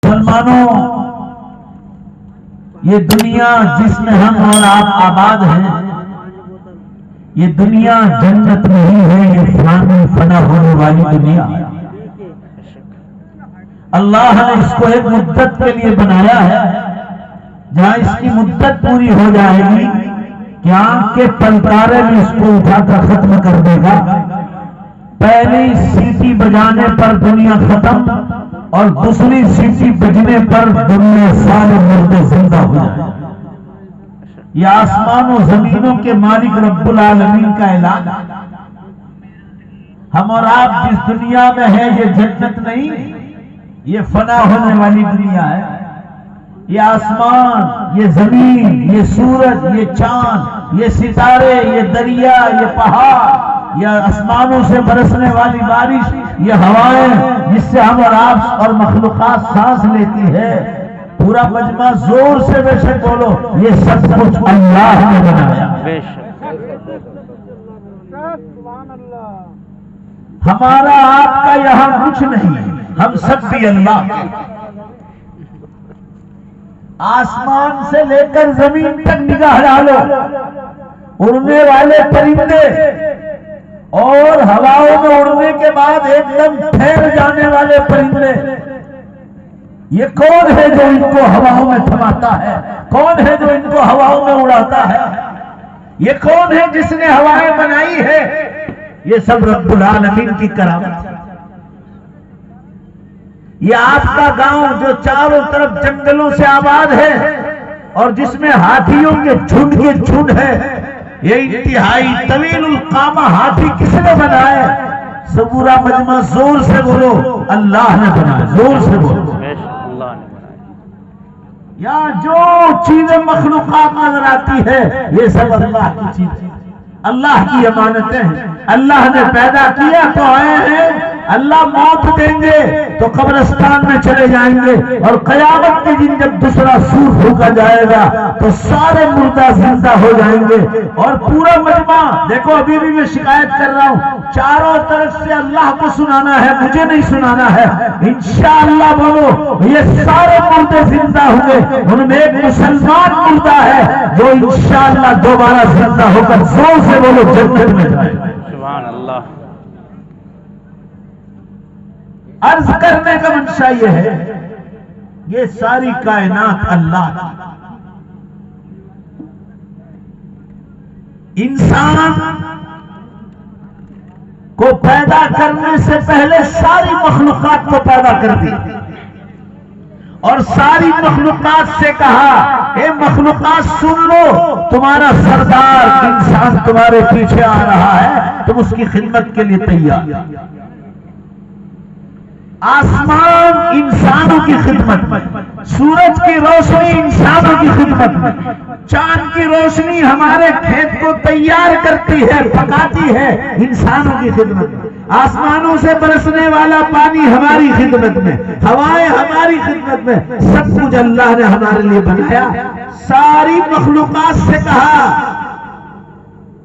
مسلمانوں، یہ دنیا جس میں ہم اور آپ آباد ہیں، یہ دنیا جنت نہیں ہے، یہ فانی فنا ہونے والی دنیا ہے۔ اللہ نے اس کو ایک مدت کے لیے بنایا ہے، جہاں اس کی مدت پوری ہو جائے گی کہ آنکھ کے پلکارے میں اس کو اٹھا کر ختم کر دے گا۔ پہلی سیٹی بجانے پر دنیا ختم اور دوسری سیٹی بجنے پر دنیا سارے مردے زندہ ہو جائے۔ یہ آسمان و زمینوں کے مالک رب العالمین کا اعلان ہے۔ ہم اور آپ جس دنیا میں ہیں یہ جنت نہیں، یہ فنا ہونے والی دنیا ہے۔ یہ آسمان، یہ زمین، یہ سورج، یہ چاند، یہ ستارے، یہ دریا، یہ پہاڑ، یہ آسمانوں سے برسنے والی بارش، یہ ہوائیں جس سے ہم اور آپ اور مخلوقات سانس لیتی ہے، پورا مجمع زور سے بے شک بولو، یہ سب کچھ اللہ نے بنایا۔ ہمارا آپ کا یہاں کچھ نہیں، ہم سب بھی اللہ کے۔ آسمان سے لے کر زمین تک نگاہ ڈالو، اڑنے والے پرندے اور ہواؤں میں اڑنے کے بعد ایک دم ٹھہر جانے والے پرندے، یہ کون ہے جو ان کو ہواؤں میں تھماتا ہے؟ کون ہے جو ان کو ہواؤں میں اڑاتا ہے؟ یہ کون ہے جس نے ہوائیں بنائی ہے؟ یہ سب رب العالمین کی کرامت ہے۔ یہ آپ کا گاؤں جو چاروں طرف جنگلوں سے آباد ہے اور جس میں ہاتھیوں کے جھنڈ ہے، یہ انتہائی طویل القامہ ہاتھی کس نے بنایا؟ سبورا مجمع زور سے بولو، اللہ نے بنایا، زور سے بولو۔ یہاں جو چیزیں مخلوقات نظر آتی ہے یہ سب اللہ کی چیزیں، اللہ کی امانتیں ہیں۔ اللہ نے پیدا کیا تو آئے ہیں، اللہ موت دیں گے تو قبرستان میں چلے جائیں گے، اور قیامت کے دن جب دوسرا سور پھونکا جائے گا تو سارے مردہ زندہ ہو جائیں گے، اور پورا مجمع دیکھو، ابھی بھی میں شکایت کر رہا ہوں، چاروں طرف سے اللہ کو سنانا ہے، مجھے نہیں سنانا ہے۔ انشاءاللہ بولو، یہ سارے مردے زندہ ہوں گے، ان میں ایک مسلمان مردہ ہے جو انشاءاللہ دوبارہ زندہ ہو کر زور سے بولو جنت میں جائے گا۔ سبحان اللہ۔ عرض کرنے کا منشا یہ ہے، یہ ساری کائنات اللہ کی۔ انسان کو پیدا کرنے سے پہلے ساری مخلوقات کو پیدا کر دی، اور ساری مخلوقات سے کہا، اے مخلوقات سن لو، تمہارا سردار انسان تمہارے پیچھے آ رہا ہے، تم اس کی خدمت کے لیے تیار۔ آسمان انسانوں کی خدمت میں، سورج کی روشنی انسانوں کی خدمت میں، چاند کی روشنی ہمارے کھیت کو تیار کرتی ہے، پکاتی ہے، انسانوں کی خدمت میں۔ آسمانوں سے برسنے والا پانی ہماری خدمت میں، ہوائیں ہماری خدمت میں، سب کچھ اللہ نے ہمارے لیے بنایا۔ ساری مخلوقات سے کہا،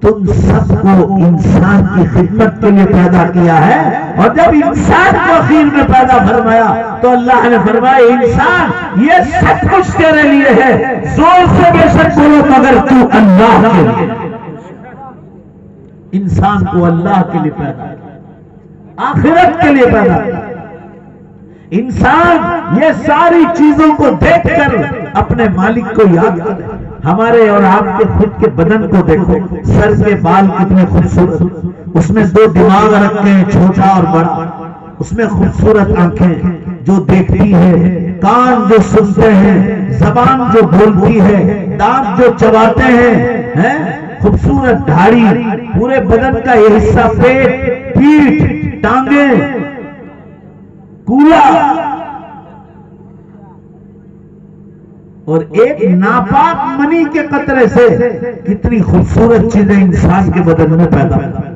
تم سب کو انسان کی خدمت کے لیے پیدا کیا ہے، اور جب انسان کو اخیر میں پیدا فرمایا تو اللہ نے فرمایا، انسان یہ سب کچھ تیرے لیے ہے، زور سے بے شک بولو، مگر تو اللہ کے لیے۔ انسان کو اللہ کے لیے پیدا کیا، آخرت کے لیے پیدا کیا۔ انسان یہ ساری چیزوں کو دیکھ کر اپنے مالک کو یاد کرے۔ ہمارے اور آپ کے خود کے بدن کو دیکھو، سر کے بال کتنے خوبصورت، اس میں دو دماغ رکھے ہیں، چھوٹا اور بڑا، اس میں خوبصورت آنکھیں جو دیکھتی ہے، کان جو سنتے ہیں، زبان جو بولتی ہے، دانت جو چباتے ہیں، خوبصورت داڑھی، پورے بدن کا یہ حصہ، پیٹ، پیٹھ، ٹانگیں، کولا، اور ایک ناپاک منی کے قطرے سے کتنی خوبصورت چیزیں انسان کے بدن میں پیدا ہوتی ہیں۔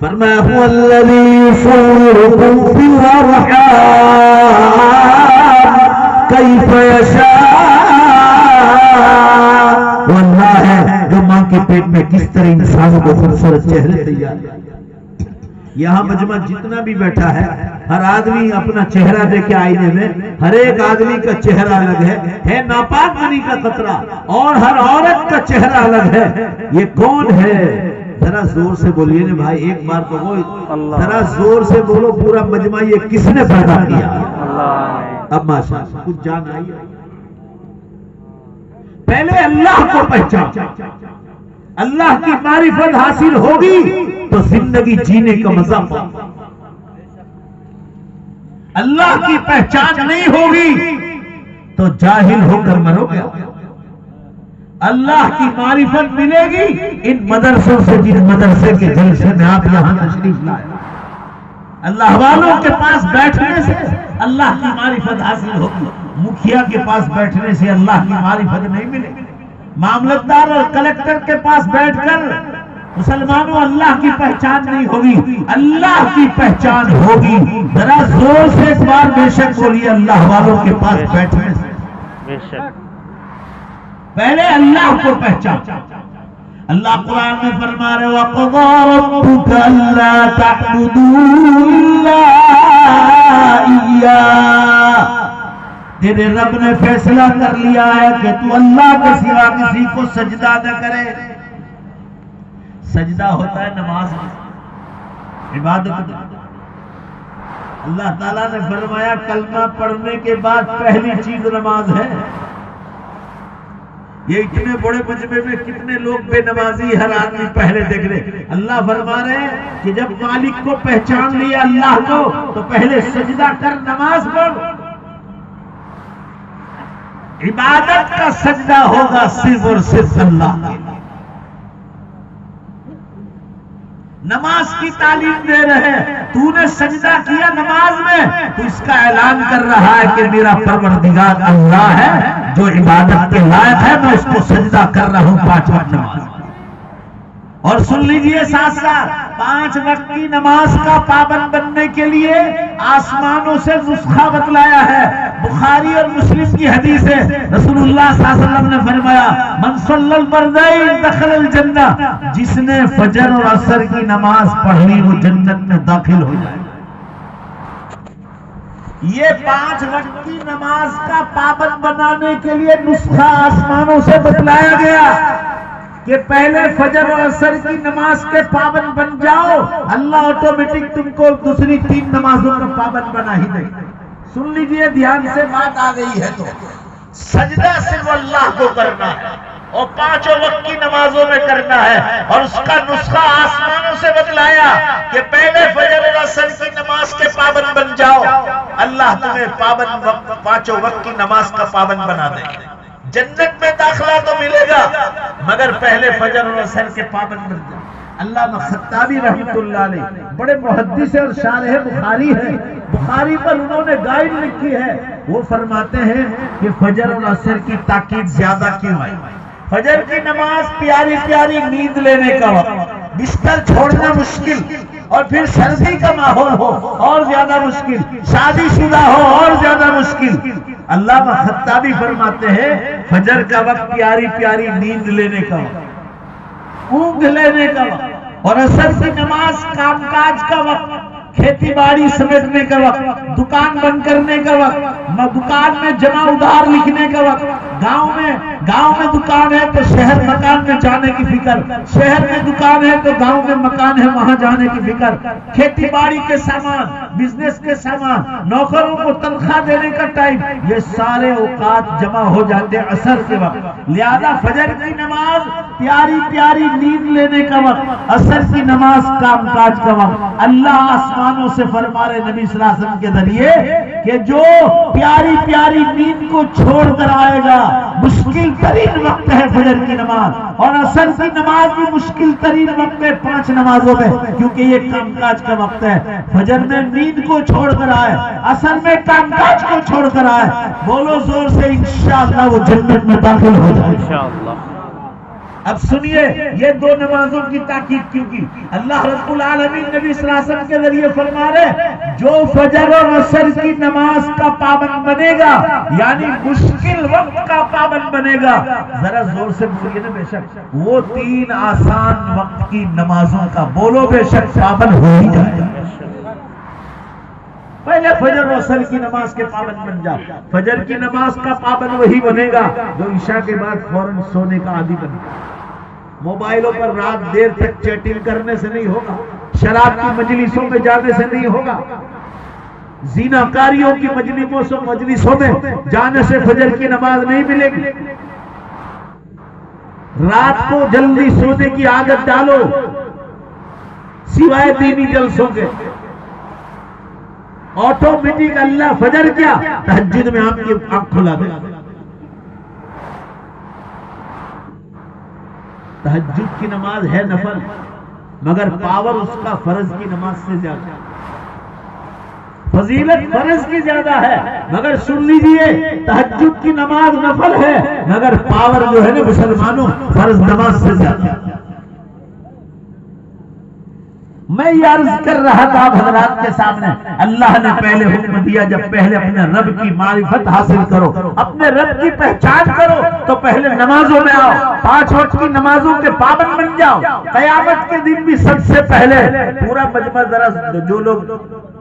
فرمایا هو الذی یصورکم فی الارحام کیف یشاء، وہ اللہ ہے جو ماں کے پیٹ میں کس طرح انسانوں کو خوبصورت چہرے تیار کرتا ہے۔ یہاں مجمع جتنا بھی بیٹھا ہے ہر آدمی اپنا چہرہ دیکھے آئینے میں، ہر ایک آدمی کا چہرہ الگ ہے ناپاک منی کا قطرہ، اور ہر عورت کا چہرہ الگ ہے۔ یہ کون ہے؟ ذرا زور سے بولیے نا بھائی، ایک بار تو وہ ذرا زور سے بولو پورا مجمع، یہ کس نے پیدا کیا؟ اب ماشاءاللہ کچھ جان آئی۔ پہلے اللہ کو پہچان، اللہ کی معرفت حاصل ہوگی تو زندگی جینے کا مزہ پاؤ۔ اللہ کی پہچان نہیں ہوگی تو جاہل ہو کر مرو گے۔ اللہ کی معرفت ملے گی ان مدرسوں سے، جن مدرسے کے جلسے میں آپ یہاں تشریف لائے، اللہ والوں کے پاس بیٹھنے سے اللہ کی معرفت حاصل ہوگی۔ مکھیا کے پاس بیٹھنے سے اللہ کی معرفت نہیں ملے گی۔ معاملتدار اور کلیکٹر کے پاس بیٹھ کر مسلمانوں اللہ کی پہچان نہیں ہوگی، اللہ کی پہچان ہوگی۔ ذرا زور سے ایک بار بے شک بولیے، اللہ والوں کے پاس بیٹھنے سے بے شک پہلے اللہ کو پہچان۔ اللہ قرآن میں فرما رہے وَقَضَىٰ رَبُّكَ أَلَّا تَعْبُدُوا إِلَّا إِيَّاهُ، تیرے رب نے فیصلہ کر لیا ہے کہ تو اللہ کے سوا کسی کو سجدہ نہ کرے۔ سجدہ ہوتا ہے نماز میں، عبادت میں۔ اللہ تعالیٰ نے فرمایا کلمہ پڑھنے کے بعد پہلی چیز نماز ہے۔ یہ اتنے بڑے مجمع میں کتنے لوگ بے نمازی ہر آدمی پہلے دیکھ رہے۔ اللہ فرما رہے ہیں کہ جب مالک کو پہچان لیا اللہ کو تو پہلے سجدہ کر، نماز پڑھ۔ عبادت کا سجدہ ہوگا صرف اور صرف اللہ کے لیے۔ نماز کی تعلیم دے رہے، تو نے سجدہ کیا نماز میں، تو اس کا اعلان کر رہا ہے کہ میرا پروردگار اللہ ہے جو عبادت کے لائق ہے، میں اس کو سجدہ کر رہا ہوں 5 وقت نماز۔ اور سن لیجئے ساتھ ساتھ 5 وقت کی نماز کا پابند بننے کے لیے آسمانوں سے نسخہ بتلایا ہے۔ بخاری اور مسلم کی حدیث ہے، رسول اللہ صلی اللہ علیہ وسلم نے فرمایا من صلی الفردین دخل الجنہ، جس نے فجر اور عصر کی نماز پڑھ لی وہ جنت میں داخل ہو جائے۔ یہ 5 وقت کی نماز کا پابند بنانے کے لیے نسخہ آسمانوں سے بتلایا گیا کہ پہلے فجر اور عصر کی نماز کے پابند بن جاؤ، اللہ آٹومیٹک تم کو دوسری 3 نمازوں کا پابند بنا ہی دے۔ سن لیجئے دھیان سے، بات آ گئی ہے تو سجدہ صرف اللہ کو کرنا ہے اور 5 وقت کی نمازوں میں کرنا ہے، اور اس کا نسخہ آسمانوں سے بتلایا کہ پہلے فجر اور عصر کی نماز کے پابند بن جاؤ، اللہ تمہیں پابند وقت 5 وقت کی نماز کا پابند بنا دے۔ جنت میں داخلہ تو ملے گا مگر پہلے فجر اور عصر کے پابند بن جاؤ۔ علامہ خطابی رحمۃ اللہ علیہ بڑے محدث اور شارح بخاری ہیں، بخاری پر انہوں نے گائیڈ لکھی ہے۔ وہ فرماتے ہیں کہ فجر اور عصر کی تاکید زیادہ کیوں ہے؟ فجر کی نماز پیاری پیاری نیند لینے کا وقت، بستر چھوڑنا مشکل، اور پھر سردی کا ماحول ہو اور زیادہ مشکل، شادی شدہ ہو اور زیادہ مشکل۔ علامہ خطابی فرماتے ہیں فجر کا وقت پیاری پیاری نیند لینے کا وقت، اونگ لینے کا وقت، اور عصر کی نماز کام کاج کا وقت، کھیتی باڑی سمیٹنے کا وقت، دکان بند کرنے کا وقت، دکان میں جمع ادھار لکھنے کا وقت، گاؤں میں دکان ہے تو شہر مکان میں جانے کی فکر، شہر میں دکان ہے تو گاؤں میں مکان ہے وہاں جانے کی فکر، کھیتی باڑی کے سامان، بزنس کے سامان، نوکروں کو تنخواہ دینے کا ٹائم، یہ سارے اوقات جمع ہو جاتے عصر کے وقت۔ لہذا فجر کی نماز پیاری پیاری نیند لینے کا وقت، عصر کی نماز کام کاج کا وقت۔ اللہ آسمانوں سے فرما رہے نبی صلی اللہ علیہ وسلم کے ذریعے کہ جو پیاری پیاری نیند کو چھوڑ کر آئے گا، مشکل ترین وقت ہے فجر کی نماز، اور عصر کی نماز بھی مشکل ترین وقت ہے 5 نمازوں میں، کیونکہ یہ کام کاج کا وقت ہے۔ فجر میں نیند کو چھوڑ کر آئے، عصر میں کام کاج کو چھوڑ کر آئے، بولو زور سے انشاءاللہ وہ جنت میں داخل ہو جائے۔ اب سنیے یہ دو نمازوں کی تاکید کیوں کی؟ اللہ رب العالمین نبی صلی اللہ علیہ وسلم کے ذریعے فرما رہے جو فجر اور عصر کی نماز کا پابند بنے گا، یعنی مشکل وقت کا پابند بنے گا، ذرا زور سے بولیے نا، بے شک وہ 3 آسان وقت کی نمازوں کا بولو بے شک پابند ہو ہی جائے گا۔ پہلے فجر و عصر کی نماز کے پابند بن جاؤ۔ فجر کی نماز کا پابند وہی بنے گا جو عشاء کے بعد فوراً سونے کا عادی بنے گا۔ موبائلوں پر رات دیر تک چیٹنگ کرنے سے نہیں ہوگا، شراب کی مجلسوں میں جانے سے نہیں ہوگا، زیناکاریوں کی مجلسوں میں جانے سے فجر کی نماز نہیں ملے گی۔ رات کو جلدی سونے کی عادت ڈالو، سوائے دینی جلسوں کے۔ آٹومیٹک اللہ فجر کیا تہجد میں آپ کی آنکھ کھلا دے۔ تہجد کی نماز ہے نفل، مگر پاور اس کا فرض کی نماز سے زیادہ ہے، فضیلت فرض کی زیادہ ہے، مگر سن لیجئے تہجد کی نماز نفل ہے، مگر پاور جو ہے نا مسلمانوں فرض نماز سے زیادہ ہے۔ میں یہ عرض کر رہا تھا آپ حضرات کے سامنے، اللہ نے پہلے حکم دیا جب پہلے اپنے رب کی معرفت حاصل کرو، اپنے رب کی پہچان کرو تو پہلے نمازوں میں آؤ، 5 وقت کی نمازوں کے پابند بن جاؤ۔ قیامت کے دن بھی سب سے پہلے پورا مجمع، ذرا جو لوگ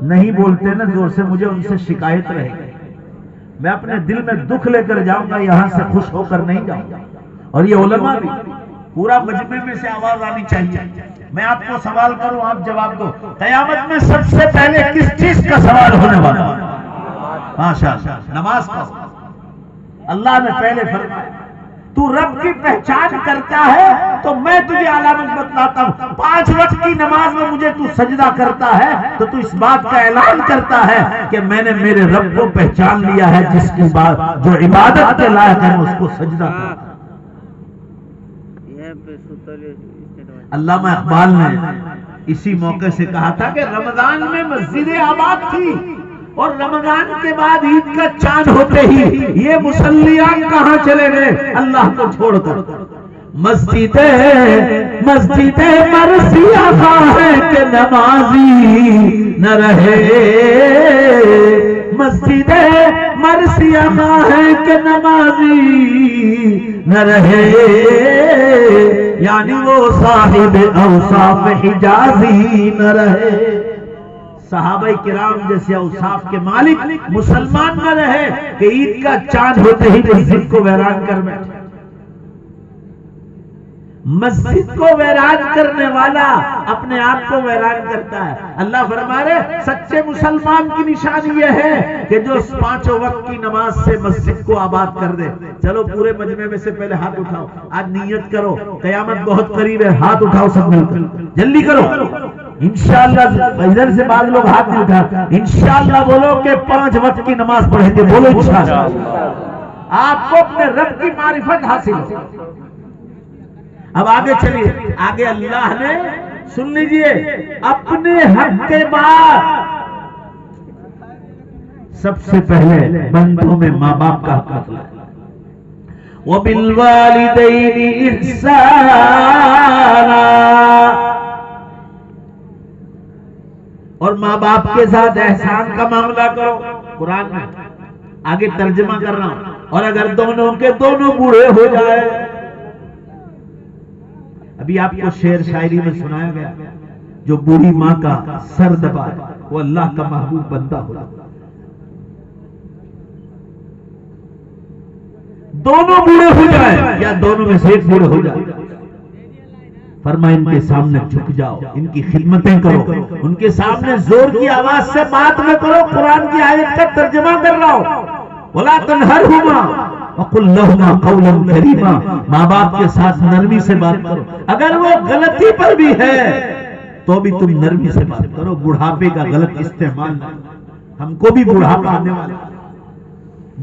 نہیں بولتے نا زور سے، مجھے ان سے شکایت رہے گی، میں اپنے دل میں دکھ لے کر جاؤں گا، یہاں سے خوش ہو کر نہیں جاؤں گا۔ اور یہ علماء بھی، پورا مجمع میں سے آواز آنی چاہیے۔ میں آپ کو سوال کروں، آپ جواب دو، قیامت میں سب سے پہلے کس چیز کا سوال ہونے والا؟ ماشاءاللہ نماز کا۔ اللہ نے پہلے فرمایا تو رب کی پہچان کرتا ہے تو میں تجھے علامت بتلاتا ہوں۔ 5 وقت کی نماز میں مجھے تو سجدہ کرتا ہے تو تو اس بات کا اعلان کرتا ہے کہ میں نے میرے رب کو پہچان لیا ہے، جس کی بات جو عبادت کے لائق ہے اس کو سجدہ کرتا ہے۔ علامہ اقبال نے اسی موقع سے کہا تھا کہ رمضان میں مسجدیں آباد تھی اور رمضان کے بعد عید کا چاند ہوتے ہی یہ مصلیان کہاں چلے گئے اللہ کو چھوڑ کر۔ مسجدیں مرثیہ ہے کہ نمازی نہ رہے، مسجدیں مرثیہ ہے کہ نمازی نہ رہے، یعنی وہ صاحب اوصاف حجازی نہ رہے۔ صحابہ کرام جیسے اوصاف کے مالک مسلمان نہ رہے کہ عید کا چاند ہوتے ہی مسجد کو ویران کر بیٹھے۔ مسجد کو ویران کرنے والا اپنے آپ کو ویران کرتا ہے۔ اللہ فرما رہے سچے مسلمان کی نشانی یہ ہے کہ جو 5 وقت کی نماز سے مسجد کو آباد کر دے۔ چلو پورے مجمع میں سے پہلے ہاتھ اٹھاؤ، آج نیت کرو، قیامت بہت قریب ہے، ہاتھ اٹھاؤ سب مل کر، جلدی کرو انشاءاللہ۔ ادھر سے بعض لوگ ہاتھ نہیں اٹھا، انشاءاللہ بولو کہ 5 وقت کی نماز پڑھیں گے، بولو انشاءاللہ۔ آپ کو اپنے رب کی معرفت حاصل ہو۔ اب آگے چلیے، آگے اللہ نے سن لیجئے اپنے حق کے بعد سب سے پہلے بندوں میں ماں باپ کا حق بتلایا۔ وَبِالْوَالِدَيْنِ إِحْسَانًا، اور ماں باپ کے ساتھ احسان کا معاملہ کرو۔ قرآن میں آگے ترجمہ کر رہا ہوں، اور اگر دونوں کے دونوں بوڑھے ہو جائے، ابھی آپ کو شعر شاعری میں سنایا گیا، جو بوڑھی ماں کا سر دبائے وہ اللہ کا محبوب بندہ ہوگا۔ دونوں بوڑھے ہو جائے یا دونوں میں سے ایک بوڑھے ہو جائے، فرمایا ان کے سامنے جھک جاؤ، ان کی خدمتیں کرو، ان کے سامنے زور کی آواز سے بات نہ کرو۔ قرآن کی آیت کا ترجمہ کر رہا ہوں، وَلَا تَنْهَرْهُمَا وَقُلْ لَهُمَا قَوْلًا كَرِيمًا، ماں باپ کے ساتھ نرمی سے بات کرو، اگر وہ غلطی پر بھی ہے تو بھی تم نرمی سے بات کرو، بڑھاپے کا غلط استعمال نہ۔ ہم کو بھی بڑھاپا آنے والا،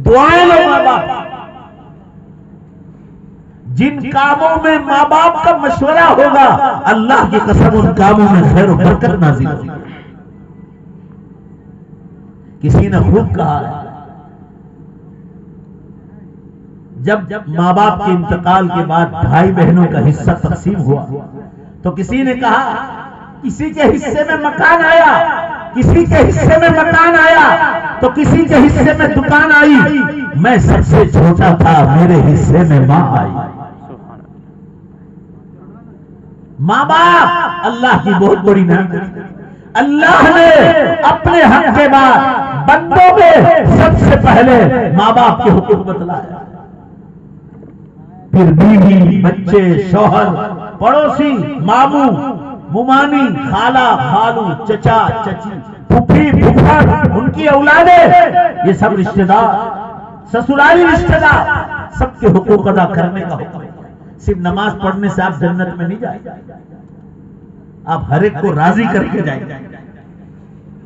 دعائیں لو ماں باپ۔ جن کاموں میں ماں باپ کا مشورہ ہوگا اللہ کی قسم ان کاموں میں خیر و برکت نازل ہوگی۔ کسی نے خوب کہا ہے جب ماں باپ کے انتقال کے بعد بھائی بہنوں کا حصہ تقسیم ہوا تو کسی نے کہا کسی کے حصے میں مکان آیا، کسی کے حصے میں مکان آیا تو کسی کے حصے میں دکان آئی، میں سب سے چھوٹا تھا، میرے حصے میں ماں آئی۔ ماں باپ اللہ کی بہت بڑی نعمت۔ اللہ نے اپنے حق کے بعد بندوں میں سب سے پہلے ماں باپ کے حقوق بتلایا، پھر بیوی، بچے، شوہر، پڑوسی، ماموں، ممانی، خالہ، خالو، چچا، چچی، پھوپھی، پھوپھر، ان کی اولادیں، یہ سب رشتہ دار، سسرالی رشتہ دار، سب کے حقوق ادا کرنے کا حکم ہے۔ صرف نماز پڑھنے سے آپ جنت میں نہیں جائیں، آپ ہر ایک کو راضی کر کے جائیں۔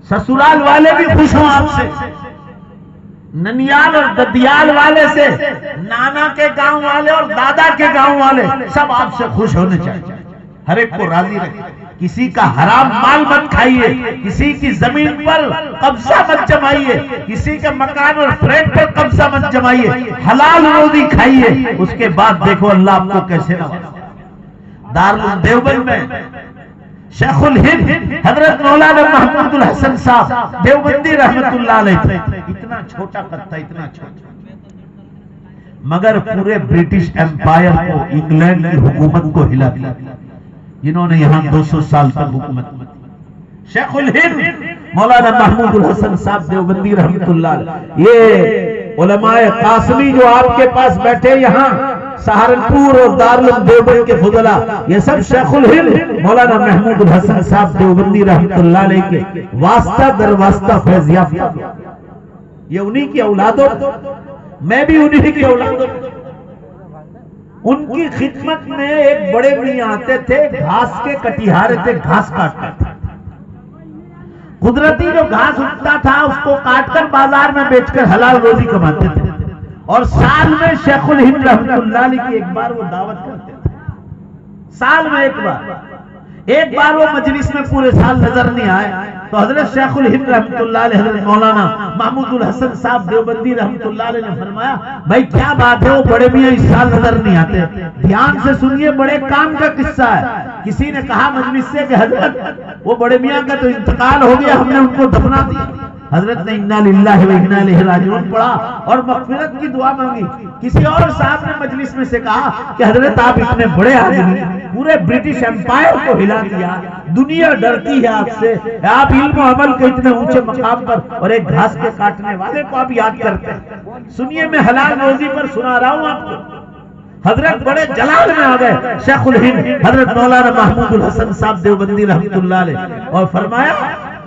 سسرال والے بھی خوش ہوں آپ سے، ننیال اور ددیال والے سے، نانا کے گاؤں والے اور دادا کے گاؤں والے سب آپ سے خوش ہونے چاہیے، ہر ایک کو راضی رکھیں۔ کسی کا حرام مال مت کھائیے، کسی کی زمین پر قبضہ مت جمائیے، کسی کے مکان اور فلیٹ پر قبضہ مت جمائیے، حلال روزی کھائیے، اس کے بعد دیکھو اللہ آپ کو کیسے نوازے۔ دارالعلوم دیوبند میں شیخ الہند حضرت مولانا محمود الحسن صاحب دیوبندی رحمت اللہ علیہ تھے، اتنا چھوٹا قد تھا، اتنا چھوٹا، مگر پورے برٹش ایمپائر کو، انگلینڈ کی حکومت کو ہلا دیا، جنہوں نے یہاں 200 سال تک حکومت کی۔ شیخ الہند مولانا محمود الحسن صاحب دیوبندی رحمت اللہ علیہ، یہ علماء قاسمی جو آپ کے پاس بیٹھے یہاں سہارنپور اور دارالعلوم دیوبند کے فضلاء، یہ سب شیخ الہند مولانا محمود الحسن صاحب دیوبندی رحمت اللہ علیہ کے واسطہ در واسطہ فیض یافتہ، یہ انہی کی اولادوں، میں بھی انہی کی اولادوں۔ ان کی خدمت میں ایک بڑے میاں آتے تھے، گھاس کے کٹیہارے تھے، گھاس کاٹتے تھے، قدرتی جو گھاس اگتا تھا اس کو کاٹ کر بازار میں بیچ کر حلال روزی کماتے تھے، اور سال میں شیخ الہند رحمت اللہ علیہ کی ایک بار وہ دعوت کرتے تھے، سال میں ایک بار وہ مجلس میں پورے سال نظر نہیں آئے تو حضرت شیخ الہند رحمت اللہ علیہ، حضرت مولانا محمود الحسن صاحب دیوبندی رحمت اللہ علیہ نے فرمایا بھائی کیا بات ہے، وہ بڑے میاں اس سال نظر نہیں آتے، دھیان سے سنیے، بڑے کام کا قصہ ہے۔ کسی نے کہا مجلس سے کہ حضرت وہ بڑے میاں کا تو انتقال ہو گیا، ہم نے ان کو دفنا دیا۔ حضرت نے انا للہ و انا الیہ راجعون پڑھا اور مغفرت کی دعا مانگی۔ کسی اور صاحب نے مجلس میں سے کہا کہ حضرت آپ اتنے بڑے آدمی، پورے برٹش ایمپائر کو ہلا دیا، دنیا ڈرتی ہے آپ سے، آپ علم و عمل کے اتنے اونچے مقام پر، اور ایک گھاس کے کاٹنے والے کو آپ یاد کرتے ہیں۔ سنیے میں حلال روزی پر سنا رہا ہوں آپ کو۔ حضرت بڑے جلال میں آ گئے شیخ الہند حضرت مولانا محمود الحسن صاحب دیوبندی رحمت اللہ علیہ، اور فرمایا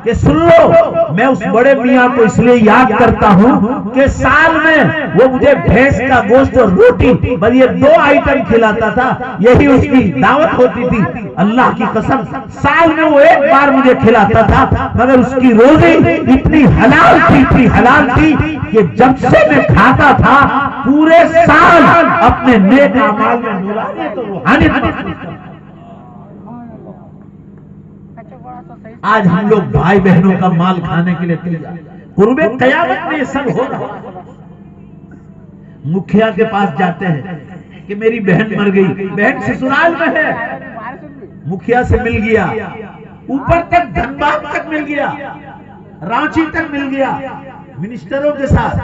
کہ سن لو، میں اس بڑے میاں کو اس لیے یاد کرتا ہوں کہ سال میں وہ مجھے بھینس کا گوشت اور روٹی بس یہ 2 آئٹم کھلاتا تھا، یہی اس کی دعوت ہوتی تھی۔ اللہ کی قسم سال میں وہ ایک بار مجھے کھلاتا تھا، مگر اس کی روزی اتنی حلال تھی کہ جب سے میں کھاتا تھا پورے سال اپنے نیک اعمال میں نورانیت اور روحانیت محسوس کرتا۔ آج ہم لوگ بھائی بہنوں کا مال کھانے کے لیے تیار، قرب قیامت میں یہ سب ہو رہا ہے۔ مکھیا کے پاس جاتے ہیں کہ میری بہن مر گئی، بہن سسرال میں ہے، مکھیا سے مل گیا، اوپر تک دھنباد تک مل گیا، رانچی تک مل گیا منسٹروں کے ساتھ،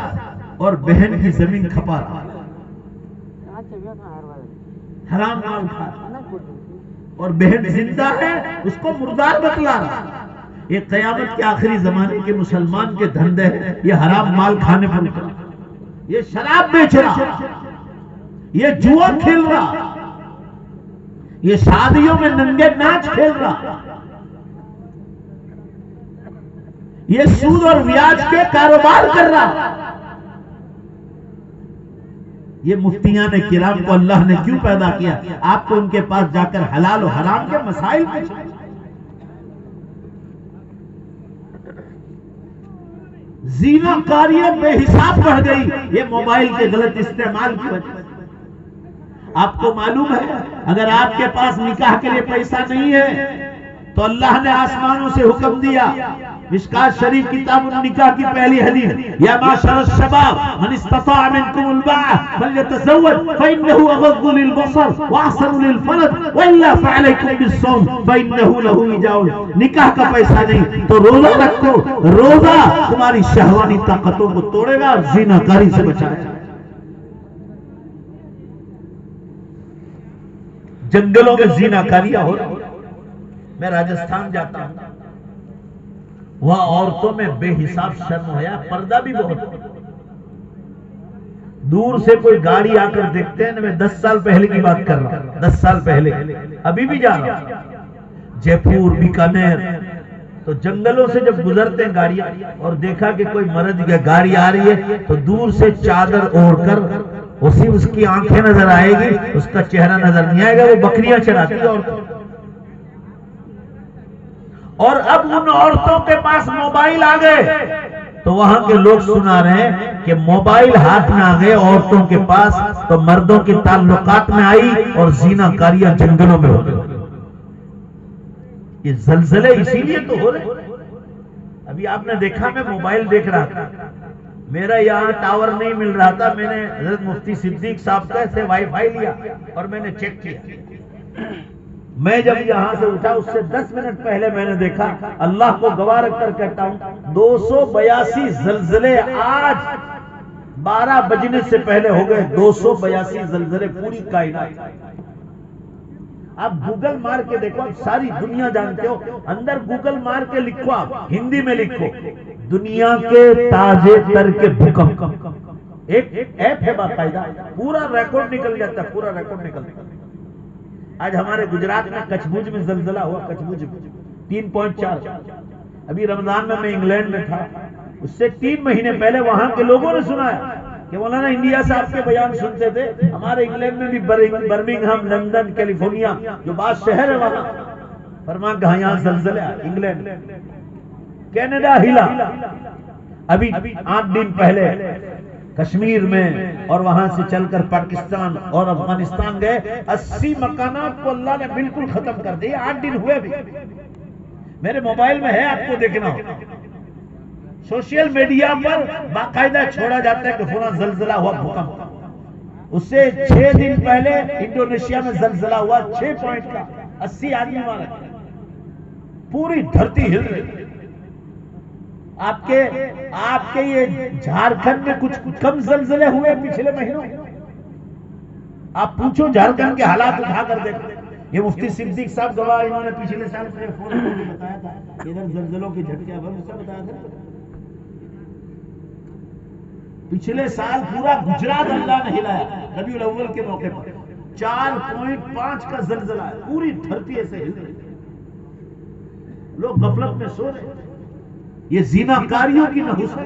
اور بہن کی زمین کھپا رہا، حرام مال کھا رہا، اور بہن زندہ ہے اس کو مردار بتلا رہا۔ یہ قیامت کے آخری زمانے کے مسلمان کے دھندے ہیں، یہ حرام مال کھانے پر اترا، یہ شراب بیچ رہا، یہ جوا کھیل رہا، یہ شادیوں میں ننگے ناچ کھیل رہا، یہ سود اور بیاج کے کاروبار کر رہا۔ یہ مفتیان کرام کو اللہ نے کیوں پیدا کیا؟ آپ کو ان کے پاس جا کر حلال و حرام کے مسائل پوچھیں۔ زینا کاریاں بے حساب بڑھ گئی، یہ موبائل کے غلط استعمال کی وجہ سے۔ آپ کو معلوم ہے اگر آپ کے پاس نکاح کے لیے پیسہ نہیں ہے تو اللہ نے آسمانوں سے حکم دیا مشکات شریف کتاب النکاح کی پہلی حدیث، یا معاشر الشباب من استطاع منکم الباء فلیتزوج فإنه اغض للبصر واحسن للفرج والا فعلیکم بالصوم فإنه له وجاء۔ نکاح کا پیسہ نہیں تو روزہ رکھو، روزہ تمہاری شہوانی طاقتوں کو توڑے گا اور زنا کاری سے بچائے گا۔ جنگلوں میں زنا کاریاں ہو رہی۔ میں راجستھان جاتا ہوں، وہاں عورتوں میں بے حساب شرم و حیا، پردہ بھی بہت۔ دور سے کوئی گاڑی آ کر دیکھتے ہیں، میں 10 سال پہلے کی بات کر رہا ہوں، 10 سال پہلے، ابھی بھی جا رہا ہوں جے پور، بیکانیر، تو جنگلوں سے جب گزرتے ہیں گاڑیاں اور دیکھا کہ کوئی مرد یا گاڑی آ رہی ہے تو دور سے چادر اوڑھ کر، اسی اس کی آنکھیں نظر آئے گی، اس کا چہرہ نظر نہیں آئے گا، وہ بکریاں چراتی ہے عورتیں۔ اور اب ان عورتوں کے پاس موبائل آ گئے تو وہاں کے لوگ سنا رہے ہیں کہ موبائل ہاتھ میں آ گئے عورتوں کے پاس تو مردوں کے تعلقات میں آئی اور زنا کاریاں جنگلوں میں ہو گئی۔ یہ زلزلے اسی لیے تو ہو رہے۔ ابھی آپ نے دیکھا، میں موبائل دیکھ رہا تھا، میرا یہاں ٹاور نہیں مل رہا تھا، میں نے حضرت مفتی صدیق صاحب کا سے وائی فائی لیا اور میں نے چیک کیا۔ میں جب یہاں سے اٹھا اس سے 10 منٹ پہلے میں نے دیکھا، اللہ کو گواہ رکھ کر کہتا ہوں 282 زلزلے آج 12 بجنے سے پہلے ہو گئے، 282 زلزلے پوری کائنات۔ آپ گوگل مار کے دیکھو، آپ ساری دنیا جانتے ہو، اندر گوگل مار کے لکھو، آپ ہندی میں لکھو دنیا کے تازے تر کے بھوکمپ، ایک ایپ ہے باقاعدہ، پورا ریکارڈ نکل جاتا ہے، پورا ریکارڈ نکلتا ہے۔ آج ہمارے گجرات میں کچھ بھوج میں زلزلہ ہوا، کچھ بھوج میں 3.4۔ ابھی رمضان میں انگلینڈ میں تھا، اس سے 3 مہینے پہلے وہاں کے لوگوں نے سنایا کہ مولانا انڈیا سے آپ کے بیان سنتے تھے، ہمارے انگلینڈ میں بھی برمنگھم، لندن، کیلیفورنیا جو بعض شہر ہے وہاں، فرمان کہاں یہاں زلزلہ، انگلینڈ، کینیڈا ہلا۔ ابھی 8 دن پہلے کشمیر میں اور وہاں سے چل کر پاکستان اور افغانستان گئے، 80 مکانات کو اللہ نے بالکل ختم کر دیا، 8 دن ہوئے بھی۔ میرے موبائل میں ہے، آپ کو دیکھنا ہو، سوشل میڈیا پر باقاعدہ چھوڑا جاتا ہے کہ فلاں زلزلہ ہوا، بھوکمپ۔ اس سے 6 دن پہلے انڈونیشیا میں زلزلہ ہوا 6 پوائنٹ کا، 80 آدمی مارے، پوری دھرتی ہل رہی۔ آپ کے یہ جھارکھنڈ میں کچھ کم زلزلے ہوئے پچھلے مہینوں، آپ پوچھو جھارکھنڈ کے حالات اٹھا کر دیکھو۔ یہ مفتی صدیق صاحب گواہ، انہوں نے پچھلے سال مجھے فون کر کے بتایا تھا، ادھر زلزلوں کی جھٹکیاں بتایا تھا۔ پچھلے سال پورا گجرات اللہ نے ہلایا ربیع الاول کے موقع پر، 4.5 کا زلزلہ ہے، پوری دھرتی ایسے ہل رہی، لوگ غفلت میں سو رہے۔ یہ زنا کاریوں کی نحوست،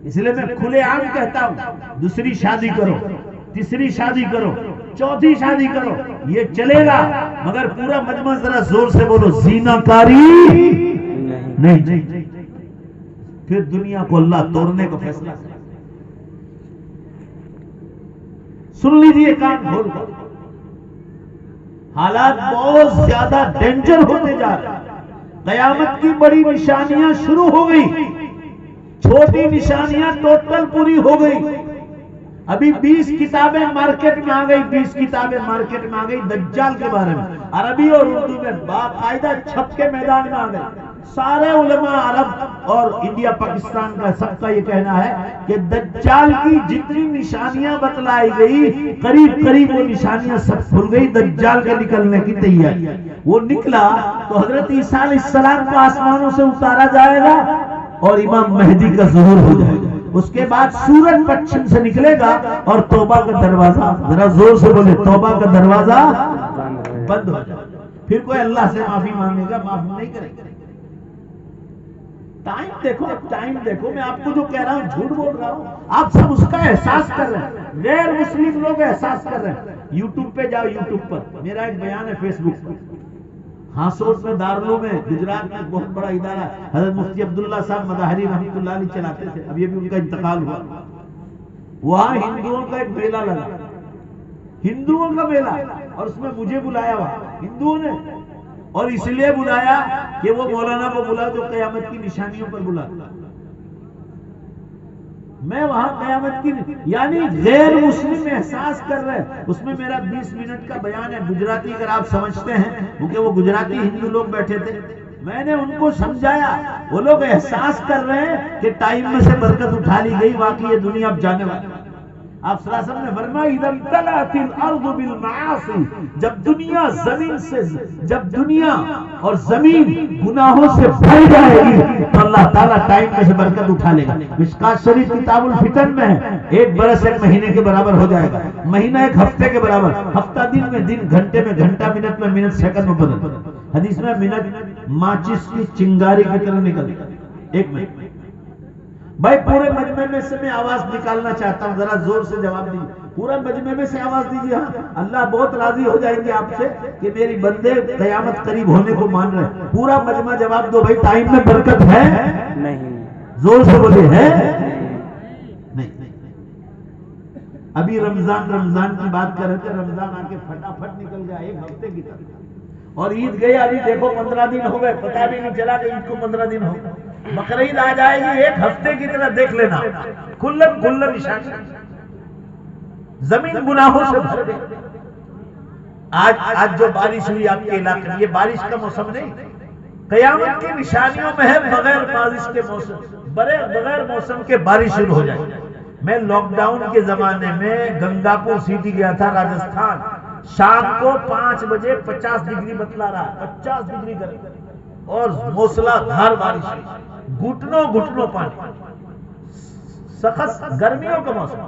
اس لیے میں کھلے عام کہتا ہوں، دوسری شادی کرو، تیسری شادی کرو، چوتھی شادی کرو، یہ چلے گا، مگر پورا مجمع ذرا زور سے بولو زنا کاری نہیں۔ پھر دنیا کو اللہ توڑنے کا فیصلہ کرے۔ سن لیجیے کان کھول کر، حالات بہت زیادہ ڈینجر ہوتے جا رہے ہیں۔ قیامت کی بڑی نشانیاں شروع ہو گئی، چھوٹی نشانیاں ٹوٹل پوری ہو گئی۔ ابھی 20 کتابیں مارکیٹ میں آ گئی، 20 کتابیں مارکیٹ میں آ گئی دجال کے بارے میں، عربی اور اردو میں باقاعدہ چھپ کے میدان میں آ گئی۔ سارے علماء عرب اور انڈیا پاکستان کا سب کا یہ کہنا ہے کہ دجال کی جتنی نشانیاں بتلائی گئی، قریب قریب وہ نشانیاں سب کھل گئی، دجال کے نکلنے کی تیاری۔ وہ نکلا تو حضرت عیسیٰ علیہ السلام کو آسمانوں سے اتارا جائے گا اور امام مہدی کا ظہور ہو جائے گا۔ اس کے بعد سورج پچھم سے نکلے گا اور توبہ کا دروازہ، ذرا زور سے بولے، توبہ کا دروازہ بند ہو جائے گا۔ پھر کوئی اللہ سے معافی مانگے گا، معاف نہیں کرے گا۔ ٹائم دیکھو، ٹائم دیکھو، میں آپ کو جو کہہ رہا ہوں جھوٹ بول رہا ہوں، آپ سب اس کا احساس کر رہے ہیں، غیر مسلم لوگ احساس کر رہے ہیں۔ یوٹیوب پہ جاؤ، یوٹیوب پر میرا ایک بیان ہے، فیس بک پر، ہاسوٹ میں دارالعلوم میں گجرات میں بہت بڑا ادارہ ہے، حضرت مفتی عبداللہ صاحب مظاہری رحمۃ اللہ علیہ چلاتے تھے، اب یہ بھی ان کا انتقال ہوا۔ وہاں ہندوؤں کا ایک میلہ لگا، ہندوؤں کا میلہ، اور اس میں مجھے بلایا ہوا ہندوؤں نے، اور اس لیے بلایا کہ وہ مولانا کو بلا جو قیامت کی نشانیوں پر بلا. میں وہاں قیامت کی یعنی غیر مسلم احساس کر رہے. اس میں میرا 20 منٹ کا بیان ہے گجراتی، اگر آپ سمجھتے ہیں، کیونکہ وہ گجراتی ہندو لوگ بیٹھے تھے. میں نے ان کو سمجھایا، وہ لوگ احساس کر رہے ہیں کہ ٹائم میں سے برکت اٹھا لی گئی، واقعی یہ دنیا اب جانے والی. آپ صلی اللہ علیہ وسلم نے فرمایا اذا امتلأت الارض بالمعاصی، جب دنیا اور زمین گناہوں سے بھر جائے گی تو اللہ تعالیٰ ٹائم میں سے برکت اٹھا لے گا. مشکات شریف کتاب الفتن میں ہے، 1 برس 1 مہینے کے برابر ہو جائے گا، مہینہ 1 ہفتے کے برابر، ہفتہ دن میں دن، گھنٹے میں گھنٹہ، منٹ میں منٹ، سیکنڈ میں بدل. حدیث میں منٹ ماچس کی چنگاری کی طرح نکل 1 منٹ. بھائی پورے مجمع میں سے میں آواز نکالنا چاہتا ہوں، ذرا زور سے جواب دیجیے. پورا مجمع میں سے آواز دیجیے. ہاں، اللہ بہت راضی ہو جائیں گے آپ سے کہ میری بندے قیامت قریب ہونے کو مان رہے ہیں. پورا مجمع جواب دو. بھائی ٹائم میں برکت ہے؟ نہیں. زور سے بولے ہے؟ نہیں. ابھی رمضان کی بات کر رہے تھے، رمضان آ کے پھٹافٹ نکل گیا 1 ہفتے کی طرح. اور عید گئی، ابھی دیکھو 15 دن ہو گئے، پتہ بھی نہیں چلا کہ عید کو 15 دن ہو گئے. بقرعید آ جائے گی 1 ہفتے کی طرح، دیکھ لینا کھلن نشان. زمین گناہوں سے بھر گئی. آج جو بارش ہوئی آپ کے علاقے میں، یہ بارش کا موسم نہیں، قیامت کی نشانیوں میں ہے. بغیر بارش کے موسم، بغیر موسم کے بارش شروع ہو جائے. میں لاک ڈاؤن کے زمانے میں گنگاپور سٹی گیا تھا راجستھان. شام کو 5 بجے 50 ڈگری بتلا رہا، 50 ڈگری گرمی اور موسلا دھار بارش، گھٹنوں پانی، سخت گرمیوں کا موسم.